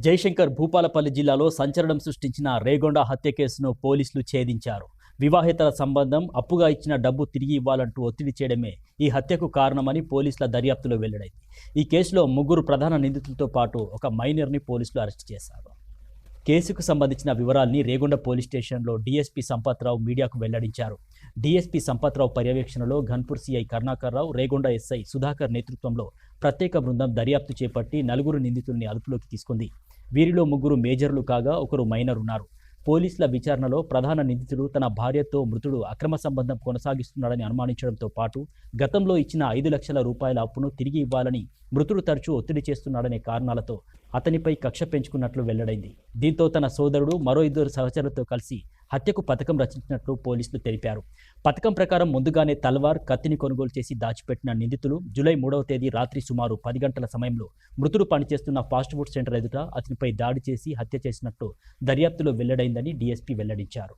జయశంకర్ భూపాలపల్లి జిల్లాలో సంచలనం సృష్టించిన రేగొండ హత్య కేసును పోలీసులు ఛేదించారు. వివాహేతర సంబంధం, అప్పుగా ఇచ్చిన డబ్బు తిరిగి ఇవ్వాలంటూ ఒత్తిడి చేయడమే ఈ హత్యకు కారణమని పోలీసుల దర్యాప్తులో వెల్లడైంది. ఈ కేసులో ముగ్గురు ప్రధాన నిందితులతో పాటు ఒక మైనర్ని పోలీసులు అరెస్ట్ చేశారు. కేసుకు సంబంధించిన వివరాల్ని రేగొండ పోలీస్ స్టేషన్లో డీఎస్పీ సంపత్రావు మీడియాకు వెల్లడించారు. డీఎస్పీ సంపత్రావు పర్యవేక్షణలో ఘన్పూర్ సీఐ కరుణాకర్రావు, రేగొండ ఎస్ఐ సుధాకర్ నేతృత్వంలో ప్రత్యేక బృందం దర్యాప్తు చేపట్టి 4 నిందితుల్ని అదుపులోకి తీసుకుంది. వీరిలో 3 మేజర్లు కాగా ఒకరు మైనర్ ఉన్నారు. పోలీసుల విచారణలో ప్రధాన నిందితుడు తన భార్యతో మృతుడు అక్రమ సంబంధం కొనసాగిస్తున్నాడని అనుమానించడంతో పాటు గతంలో ఇచ్చిన 5 లక్షల రూపాయల అప్పును తిరిగి ఇవ్వాలని మృతుడు తరచూ ఒత్తిడి చేస్తున్నాడనే కారణాలతో అతనిపై కక్ష పెంచుకున్నట్లు వెల్లడైంది. దీంతో తన సోదరుడు మరో 2 సహచరులతో కలిసి హత్యకు పథకం రచించినట్లు పోలీసులు తెలిపారు. పథకం ప్రకారం ముందుగానే తల్వార్, కత్తిని కొనుగోలు చేసి దాచిపెట్టిన నిందితులు జూలై 3వ తేదీ రాత్రి సుమారు 10 గంటల సమయంలో మృతుడు పనిచేస్తున్న ఫాస్ట్ ఫుడ్ సెంటర్ ఎదుట అతనిపై దాడి చేసి హత్య చేసినట్లు దర్యాప్తులో వెల్లడైందని డీఎస్పీ వెల్లడించారు.